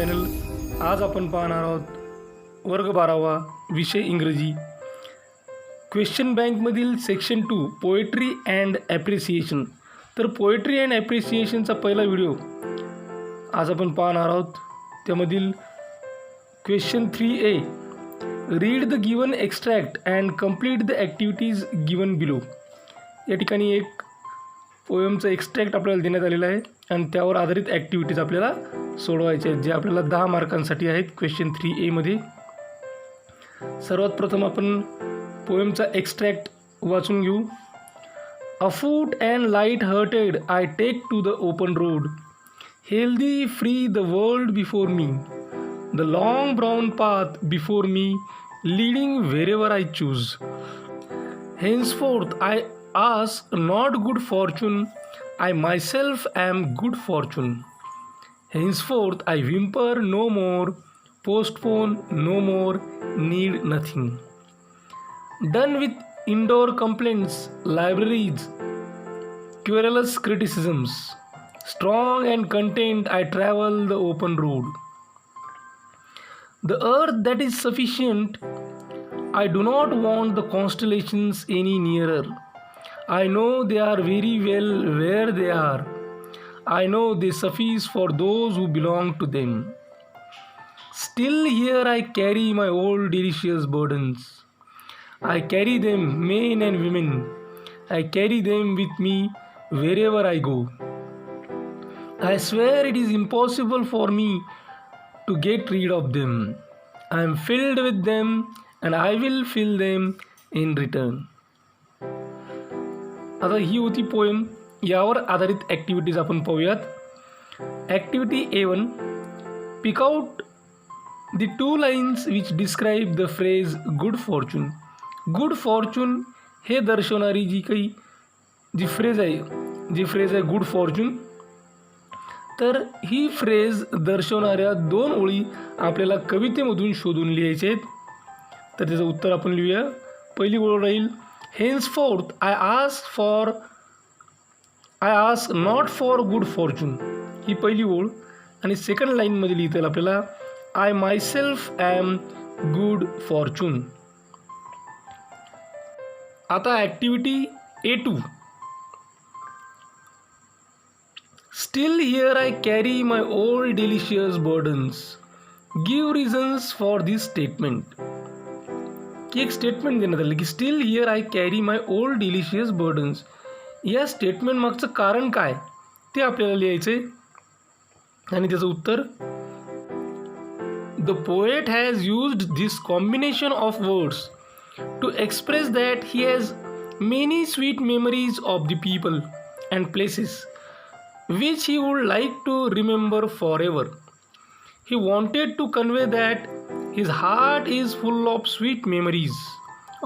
Channel. आज आपण पाहणार आहोत वर्ग 12वा विषय इंग्रजी क्वेश्चन बँकमधील सेक्शन 2 पोएट्री अँड ॲप्रिसिएशन. तर पोएट्री अँड ॲप्रिसिएशनचा पहिला व्हिडिओ आज आपण पाहणार आहोत. त्यामधील question 3A read the given extract and complete the activities given below. या ठिकाणी एक पोएमचं एक्स्ट्रॅक्ट आपल्याला देण्यात आलेलं आहे आणि त्यावर आधारित ॲक्टिव्हिटीज आपल्याला सोडवायचे आहेत, जे आपल्याला 10 मार्कांसाठी आहेत क्वेश्चन 3A मध्ये. सर्वात प्रथम आपण पोएमचा एक्स्ट्रॅक्ट वाचून घेऊ. Afoot and light hearted I take to the open road, healthy free the world before me, the long brown path before me, leading wherever I choose. henceforth I ask not good fortune, I myself am good fortune. Henceforth I whimper no more, postpone no more, need nothing. Done with indoor complaints, libraries, querulous criticisms. Strong and content I travel the open road. The earth that is sufficient, I do not want the constellations any nearer. I know they are very well where they are. I know they suffice for those who belong to them. Still here I carry my old delicious burdens. I carry them, men and women. I carry them with me wherever I go. I swear it is impossible for me to get rid of them. I am filled with them and I will fill them in return. आता ही होती poem. यावर आधारित activities आपण पाहूयात. Activity A1 pick out the 2 lines which describe the phrase good fortune. Good fortune हे दर्शवणारी जी phrase आहे good fortune, तर ही फ्रेज दर्शवणाऱ्या 2 ओळी आपल्याला कवितेमधून शोधून लिहायचे आहेत. तर त्याचं उत्तर आपण लिहूया. पहिली ओळ राहील henceforth I ask not for good fortune, ही पहिली ओळ. आणि सेकंड लाईनमध्ये लिहिता येईल आपल्याला I myself am good fortune. आता activity A2 Still here I carry my old delicious burdens. Give reasons for this statement. की एक स्टेटमेंट देण्यात आलं की still here I carry my old delicious burdens. या स्टेटमेंट मागचं कारण काय ते आपल्याला लिहायचं आहे. आणि त्याचं उत्तर the poet has used this combination of words to express that he has many sweet memories of the people and places which he would like to remember for ever. He wanted to convey that his heart is full of sweet memories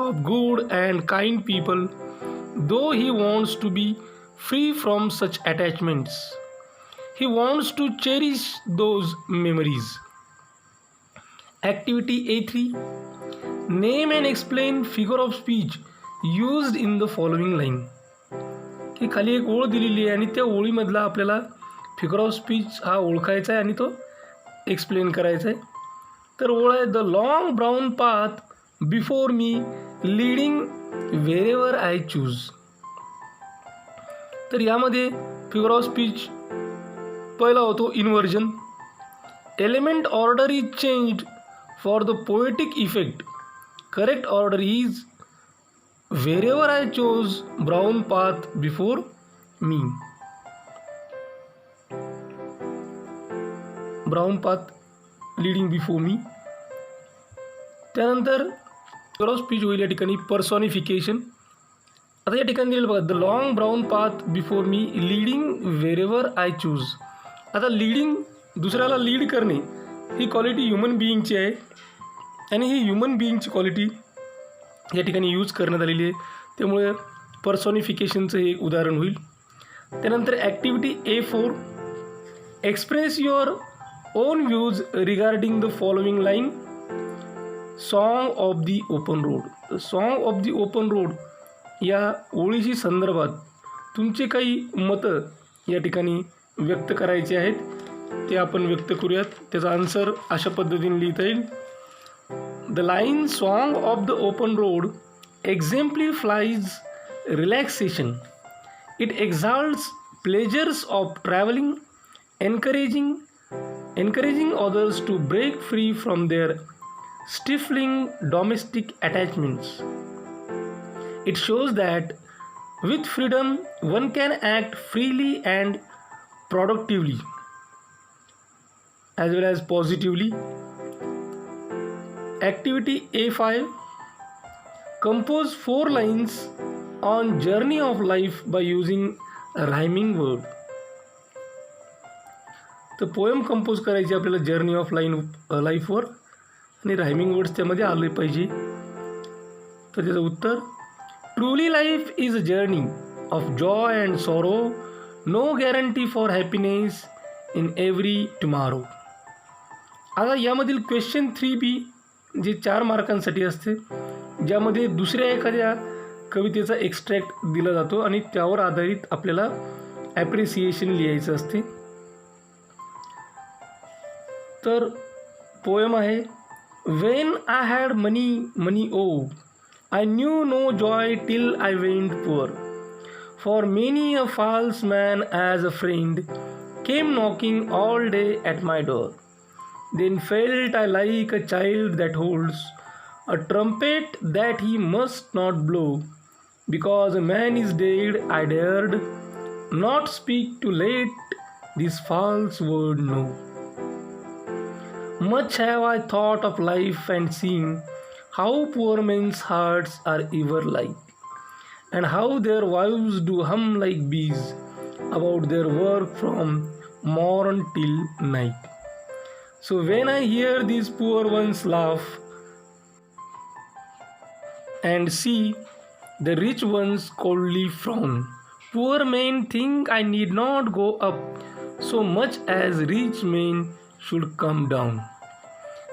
of good and kind people, though he wants to be free from such attachments. He wants to cherish those memories. Activity A3 Name and explain figure of speech used in the following line. की खाली एक ओळ दिलेली आहे आणि त्या ओळीमधला आपल्याला figure of speech हा ओळखायचा आहे आणि तो एक्सप्लेन करायचा आहे. तर ओळ आहे the long brown path before me, leading wherever I choose. तर यामध्ये फिगर ऑफ स्पीच पहिला होतो inversion. Element order is changed for the poetic effect. Correct order is wherever I chose brown path before me. Brown path leading before me. त्यानंतर figure of speech होईल या ठिकाणी पर्सॉनिफिकेशन. आता या ठिकाणी दिलेलं बघा the long brown path before me, leading wherever I choose. आता लीडिंग, दुसऱ्याला लीड करणे ही क्वालिटी ह्युमन बिईंगची आहे आणि ही ह्युमन बिईंगची क्वालिटी या ठिकाणी यूज करण्यात आलेली आहे. त्यामुळे पर्सॉनिफिकेशनचं हे एक उदाहरण होईल. त्यानंतर activity A4 express your own views regarding the following line. Song of the open road. Song of the open road या ओळीशी संदर्भात तुमचे काही मतं या ठिकाणी व्यक्त करायचे आहेत. ते आपण व्यक्त करूयात. त्याचा आन्सर अशा पद्धतीने लिहिता येईल. The line song of the open road exemplifies relaxation. It exalts pleasures of traveling, encouraging others to break free from their stifling domestic attachments. It shows that with freedom one can act freely and productively as well as positively. Activity A5. Compose 4 lines on journey of life by using a rhyming word. तर poem compose करायची आपल्याला journey of लाईफवर आणि rhyming words त्यामध्ये आले पाहिजे. तर त्याचं उत्तर, truly life is a journey of joy and sorrow, no guarantee for happiness in every tomorrow. आता यामधील क्वेश्चन 3B जे 4 मार्कांसाठी असते, ज्यामध्ये दुसऱ्या एखाद्या कवितेचा एक्स्ट्रॅक्ट दिला जातो आणि त्यावर आधारित आपल्याला ॲप्रिसिएशन लिहायचं असते. तर पोएम आहे, when I had money O I knew no joy till I went poor, for many a false man as a friend came knocking all day at my door, then felt I like a child that holds a trumpet that he must not blow, because a man is dead I dared not speak to let this false word know. Much have I thought of life and seen how poor men's hearts are ever like, and how their wives do hum like bees about their work from morn till night. So when I hear these poor ones laugh and see the rich ones coldly frown, poor men think I need not go up so much as rich men should come down.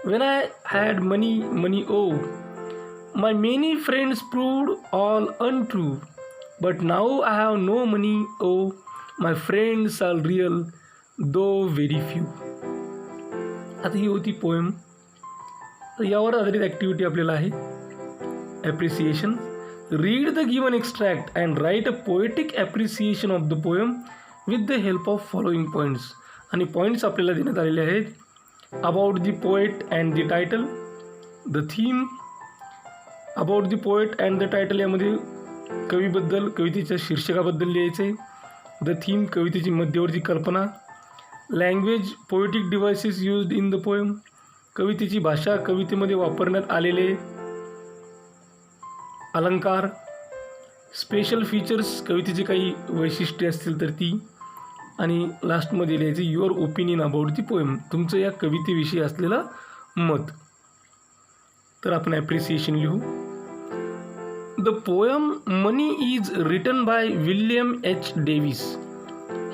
When I had money, oh, my many friends proved all untrue, but now I have no money, oh, my friends are real, though very few. आता ही होती poem. तर यावर आधारित activity आपल्याला आहे appreciation. Read the given extract and write a poetic appreciation of the poem with the help of following points. आणि points आपल्याला देण्यात आलेले आहेत. About the poet and the title, the theme. About the poet and the title यामध्ये कवीबद्दल, कवितेच्या शीर्षकाबद्दल लिहायचं आहे. The theme, कवितेची मध्यवर्ती कल्पना. Language, poetic devices used in the poem, कवितेची भाषा, कवितेमध्ये वापरण्यात आलेले अलंकार. स्पेशल फीचर्स, कवितेची काही वैशिष्ट्ये असतील तर ती. आणि लास्टमध्ये लिहायचे your opinion about the poem, तुमचं या कवितेविषयी असलेलं मत. तर आपण ॲप्रिसिएशन लिहू. The poem money is written by William H Davies.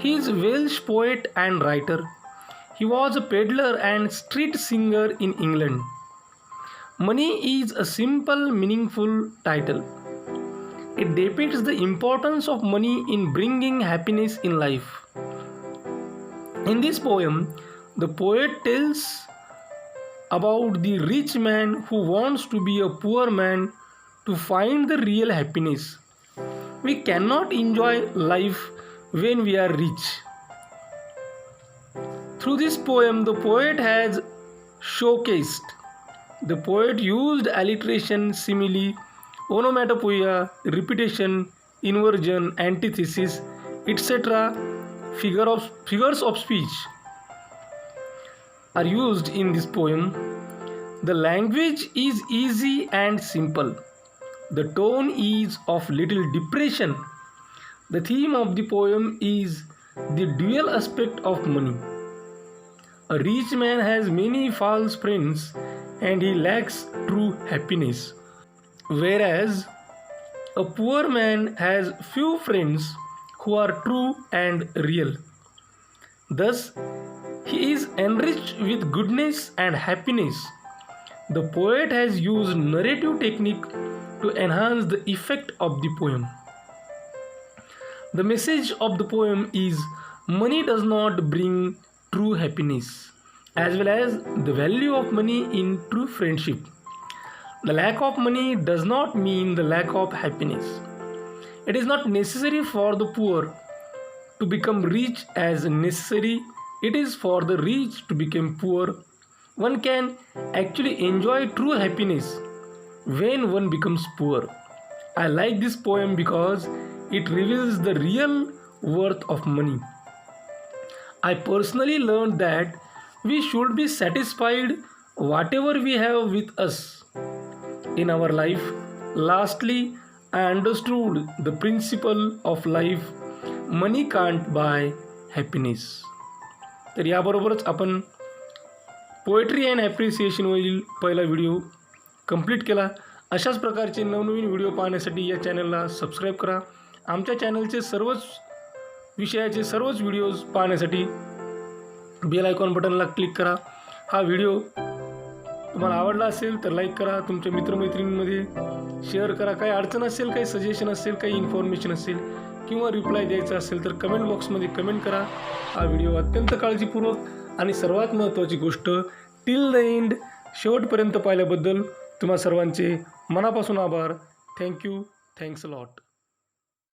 He is a Welsh poet and writer. He was a peddler and street singer in England. Money is a simple, meaningful title. It depicts the importance of money in bringing happiness in life. In this poem, the poet tells about the rich man who wants to be a poor man to find the real happiness. We cannot enjoy life when we are rich. Through this poem, the poet has showcased. The poet used alliteration, simile, onomatopoeia, repetition, inversion, antithesis, etc. Figures of speech are used in this poem. The language is easy and simple. The tone is of little depression. The theme of the poem is the dual aspect of money. A rich man has many false friends and he lacks true happiness, whereas a poor man has few friends who are true and real. Thus, he is enriched with goodness and happiness. The poet has used narrative technique to enhance the effect of the poem. The message of the poem is money does not bring true happiness, as well as the value of money in true friendship. The lack of money does not mean the lack of happiness. It is not necessary for the poor to become rich as necessary it is for the rich to become poor. One can actually enjoy true happiness when one becomes poor. I like this poem because it reveals the real worth of money. I personally learned that we should be satisfied whatever we have with us in our life. Lastly, I understood the principle of life. Money can't buy happiness. तर याबरोबरच आपण poetry and ॲप्रिसिएशनवरील पहिला video complete केला. अशाच प्रकारचे नवनवीन video पाहण्यासाठी या चॅनलला सबस्क्राईब करा. आमच्या चॅनलचे सर्वच विषयाचे सर्वच व्हिडिओज पाहण्यासाठी बेल आयकॉन बटनला क्लिक करा. हा व्हिडिओ तुम्हाला आवडला असेल तर लाईक करा, तुमच्या मित्रमैत्रिणींमध्ये शेअर करा. काही अडचण असेल, काही सजेशन असेल, काही इन्फॉर्मेशन असेल किंवा रिप्लाय द्यायचा असेल तर कमेंट बॉक्समध्ये कमेंट करा. हा व्हिडिओ अत्यंत काळजीपूर्वक आणि सर्वात महत्त्वाची गोष्ट टिल द एंड शेवटपर्यंत पाहिल्याबद्दल तुम्हा सर्वांचे मनापासून आभार. थँक्यू. Thanks a lot.